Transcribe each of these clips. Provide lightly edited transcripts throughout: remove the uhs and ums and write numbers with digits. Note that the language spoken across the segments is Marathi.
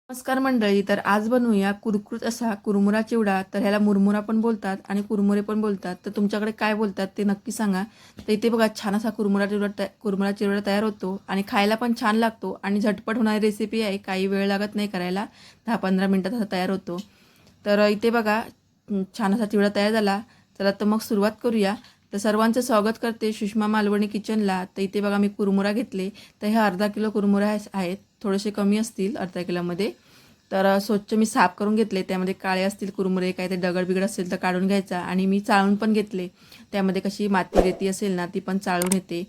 नमस्कार मंडळी. तर आज बनवूया कुरकुरीत असा कुरमुरा चिवडा. तर ह्याला मुरमुरा पण बोलतात आणि कुरमुरे पण बोलतात. तर तुमच्याकडे काय बोलतात ते नक्की सांगा. तर इथे बघा छान असा कुरमुरा चिवडा तयार होतो आणि खायला पण छान लागतो आणि झटपट होणारी रेसिपी आहे. काही वेळ लागत नाही करायला. 10-15 मिनटात असा तयार होतो. तर इथे बघा छान असा चिवडा तयार झाला. चला तर मग सुरुवात करूया. तर सर्वांचं स्वागत करते सुषमा मालवणी किचनला. तर इथे बघा मी कुरमुरा घेतले. तर हे अर्धा किलो कुरमुरा आहेत. थोडेसे कमी असतील अर्धा किलोमध्ये. तर स्वच्छ मी साफ करून घेतले. त्यामध्ये काळे असतील कुरमुरे, काही ते दगड बिगड असेल तर काढून घ्यायचा आणि मी चाळून पण घेतले. त्यामध्ये कशी माती रेती असेल ना ती पण चाळून येते.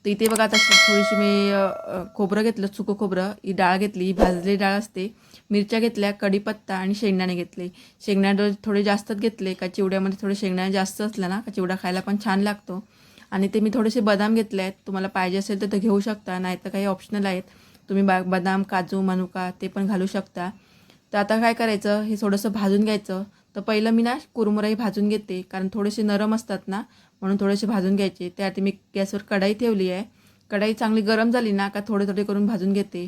तर इथे बघा आता थोडीशी मी खोबरं घेतलं, सुकं खोबरं, ही डाळ घेतली, ही भाजलेली डाळ असते. मिरच्या घेतल्या, कढीपत्ता आणि शेंगदाणे घेतले. शेंगदाणे थोडे जास्तच घेतले का चिवड्यामध्ये थोडे शेंगदाणे जास्त असला ना का चिवडा खायला पण छान लागतो. आणि ते मी थोडेसे बदाम घेतले आहेत. तुम्हाला पाहिजे असेल तर ते घेऊ शकता, नाही तर काही ऑप्शनल आहेत. तुम्ही बदाम, काजू, मनुका ते पण घालू शकता. तर आता काय करायचं, हे थोडंसं भाजून घ्यायचं. तर पहिलं मी ना कुरमुराही भाजून घेते, कारण थोडेसे नरम असतात ना, म्हणून थोडेसे भाजून घ्यायचे. त्याआधी मी गॅसवर कढाई ठेवली आहे. कढाई चांगली गरम झाली ना का थोडे थोडे करून भाजून घेते.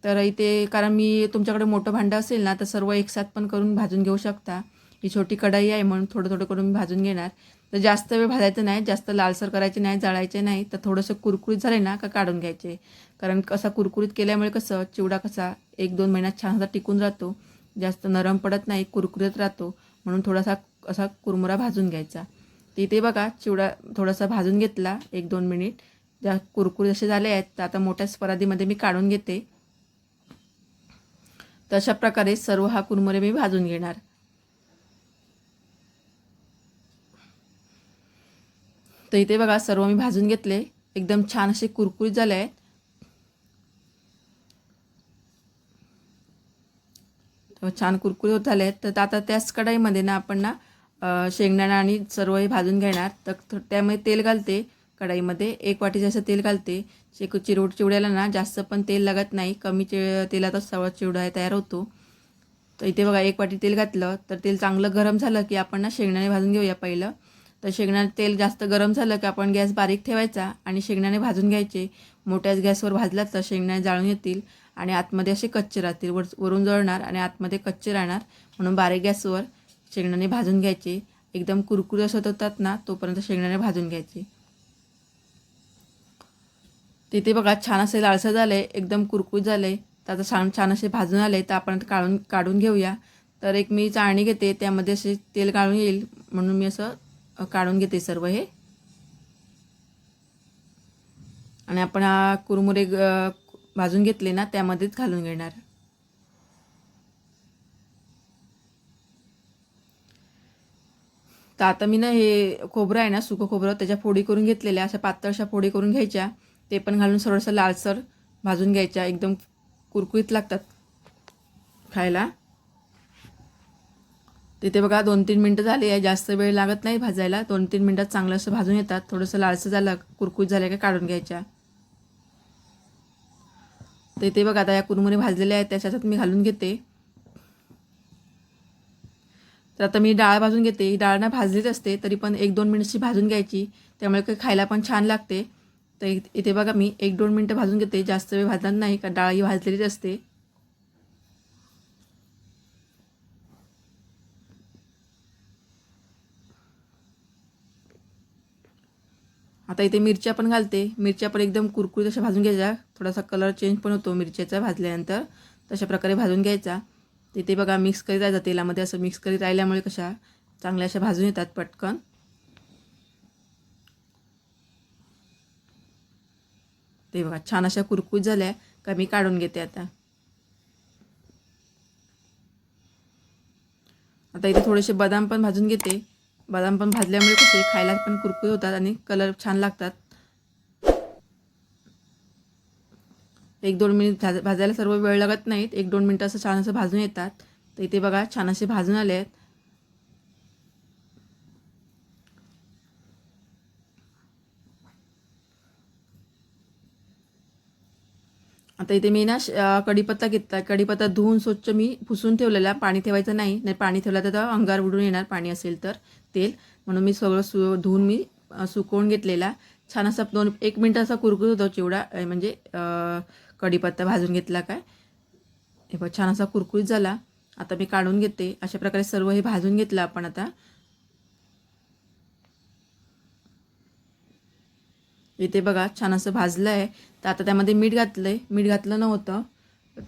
तर इथे कारण मी तुमच्याकडे मोठं भांडं असेल ना तर सर्व एकसाथ पण करून भाजून घेऊ शकता. ही छोटी कढाई आहे म्हणून थोडं थोडं करून मी भाजून घेणार. तर जास्त वेळ भाजायचं नाही, जास्त लालसर करायचे नाही, जाळायचे नाही. तर थोडंसं कुरकुरीत झाले ना का काढून घ्यायचे. कारण कसा कुरकुरीत केल्यामुळे कसं चिवडा कसा 1-2 महिन्यात छान असा टिकून राहतो. जास्त नरम पडत नाही, कुरकुरीत राहतो. म्हणून थोडासा असा कुरमुरा भाजून घ्यायचा. तर इथे बघा चिवडा थोडासा भाजून घेतला 1-2 मिनिट. ज्या कुरकुरीत असे झाले आहेत तर आता मोठ्या स्परादीमध्ये मी काढून घेते. तर अशा प्रकारे सर्व हा कुरमुरे मी भाजून घेणार. तर इथे बघा सर्व मी भाजून घेतले. एकदम छान असे कुरकुरीत झाले आहेत. छान कुरकुरीत होत झाले आहेत. तर आता त्याच कढईमध्ये ना आपण ना शेंगदाणा आणि सर्व हे भाजून घेणार. तर त्यामध्ये तेल घालते. कढईमध्ये 1 वाटी जास्त तेल घालते. चिवड्याला ना जास्त पण तेल लागत नाही, कमी तेलातच सर्व चिवडा हे तयार होतो. तर इथे बघा 1 वाटी तेल घातलं. तर तेल चांगलं गरम झालं की आपण ना शेंगदाणे भाजून घेऊया पहिलं. तर शेंगदाणे तेल जास्त गरम झालं की आपण गॅस बारीक ठेवायचा आणि शेंगदाणे भाजून घ्यायचे. मोठ्याच गॅसवर भाजलात तर शेंगदाणे जाळून येतील आणि आतमध्ये असे कच्चे राहतील. वरून जळणार आणि आतमध्ये कच्चे राहणार, म्हणून बारीक गॅसवर शेंगदाणे भाजून घ्यायचे. एकदम कुरकुरीत असत होतात ना तोपर्यंत शेंगदाणे भाजून घ्यायचे. तिथे बघा छान असे लालसर झाले, एकदम कुरकुरीत झाले. तर आता छान छान असे भाजून आले. तर आपण काढून काढून घेऊया. तर एक मी चाळणी घेते, त्यामध्ये असे तेल काढून येईल म्हणून मी असं काढून घेते सर्व हे. आणि आपण हा कुरमुरे भाजून घेतले ना त्यामध्येच घालून घेणार. तर आता मी ना हे खोबरं आहे ना, सुकं खोबरं, त्याच्या फोडी करून घेतलेल्या, अशा पातळशा फोडी करून घ्यायच्या. ते पण घालून थोडंसं लालसर भाजून घ्यायच्या. एकदम कुरकुरीत लागतात खायला. तिथे बघा 2-3 मिनटं झाली आहे, जास्त वेळ लागत नाही भाजायला. 2-3 मिनटात चांगलं असं भाजून येतात. थोडंसं लालसर झालं, कुरकुरीत झालं का काढून घ्यायच्या. तर इथे बघा आता या कुरमुरे भाजलेले आहेत त्याच्यात मी घालून घेते. तर आता मी डाळ भाजून घेते. ही डाळ ना भाजलीच असते, तरी पण 1-2 मिनिटची भाजून घ्यायची, त्यामुळे काही खायला पण छान लागते. तर इथे बघा मी 1-2 मिनटं भाजून घेते, जास्त वेळ भाजणार नाही, कारण डाळ ही भाजलेलीच असते. आता इथे मिरच्या पण घालते. मिरच्या पण एकदम कुरकुरीत अशा भाजून घ्यायच्या. थोडासा कलर चेंज पण होतो मिरच्याचा भाजल्यानंतर, तशा प्रकारे भाजून घ्यायचा. तिथे बघा मिक्स करीत राहायचं तेलामध्ये. असं मिक्स करीत राहिल्यामुळे कशा चांगल्या अशा भाजून येतात पटकन. ते बघा छान अशा कुरकुरीत झाल्या का मी काढून घेते आता. आता इथे थोडेसे बदाम पण भाजून घेते. बदाम पण भाजल्यामुळे कसे खायला पण कुरकुरीत होतात आणि कलर छान लागतात. 1-2 मिनिट भाजायला सर्व वेळ लागत नाहीत. 1-2 मिनटं असं छान असं भाजून येतात. तर इथे बघा छान असे भाजून आले आहेत. आता इथे मी ना कढीपत्ता घेतला. कढीपत्ता धुवून स्वच्छ मी पुसून ठेवलेला. पाणी ठेवायचं नाही, नाही पाणी ठेवलं तर अंगार उडून येणार पाणी असेल तर तेल. म्हणून मी सगळं धुवून मी सुकवून घेतलेला. छान असा 1 मिनिट असा कुरकुरीत होतो चिवडा, म्हणजे कढीपत्ता भाजून घेतला काय. हे बघ छान असा कुरकुरीत झाला. आता मी काढून घेते. अशा प्रकारे सर्व हे भाजून घेतलं आपण. आता इथे बघा छान असं भाजलं आहे. तर आता त्यामध्ये मीठ घातलं आहे. मीठ घातलं नव्हतं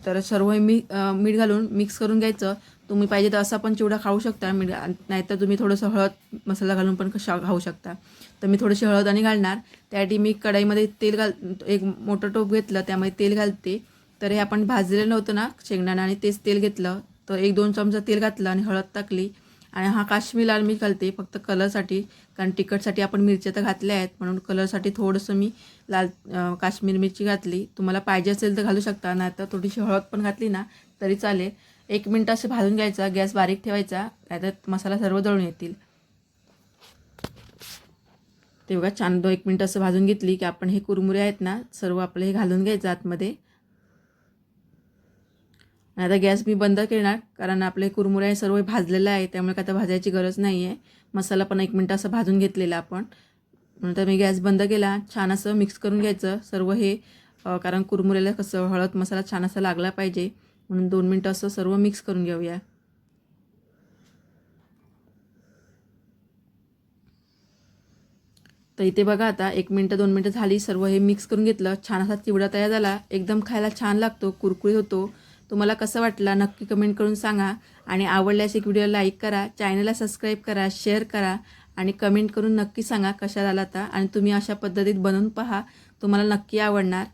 तर सर्व हे मीठ घालून मिक्स करून घ्यायचं. तुम्ही पाहिजे तर असा पण चिवडा खाऊ शकता. मीठ नाहीतर तुम्ही थोडंसं हळद मसाला घालून पण खाऊ शकता. तर मी थोडीशी हळद आणि घालणार. त्यासाठी मी कढईमध्ये तेल एक मोठं टोप घेतलं, त्यामध्ये तेल घालते. तर हे आपण भाजलेलं नव्हतं ना शेंगदाणा, आणि तेच तेल घेतलं. तर 1-2 चमचा तेल घातलं आणि हळद टाकली. आणि हा काश्मीरी लाल मिर्च घालते फक्त कलरसाठी, कारण तिखटसाठी आपण मिरच्या तर घातल्या आहेत, म्हणून कलरसाठी थोडंसं मी काश्मीरी मिरची घातली. तुम्हाला पाहिजे असेल तर घालू शकता, नाही तर थोडीशी हळद पण घातली ना तरी चालेल. 1 मिनिट असं भाजून घ्यायचा. गॅस बारीक ठेवायचा, नाहीतर मसाला सर्व जळून येतील. ते बघा छान 1 मिनिट असं भाजून घेतली की आपण हे कुरमुरे आहेत ना सर्व आपले हे घालून घ्यायचं आतमध्ये. आता गॅस मी बंद करणार, कारण आपले कुरमुरे सर्व भाजलेलं आहे, त्यामुळे काय आता भाजायची गरज नाही आहे. मसाला पण 1 मिनिट असं भाजून घेतलेला आपण. नंतर मी गॅस बंद केला. छान असं मिक्स करून घ्यायचं सर्व हे, कारण कुरमुऱ्याला कसं हळद मसाला छान असा लागला पाहिजे, म्हणून 2 मिनिटं असं सर्व मिक्स करून घेऊया. तर इथे बघा आता 1 मिनिटं 2 मिनिटं झाली. सर्व हे मिक्स करून घेतलं. छान असा चिवडा तयार झाला. एकदम खायला छान लागतो, कुरकुरीत होतो. तुम्हाला कसं वाटला नक्की कमेंट करून सांगा. आणि आवडल्यास एक व्हिडिओ लाईक करा, चॅनलला सबस्क्राईब करा, शेअर करा आणि कमेंट करून नक्की सांगा कशा झाला आता. आणि तुम्ही अशा पद्धतीत बनवून पहा, तुम्हाला नक्की आवडणार.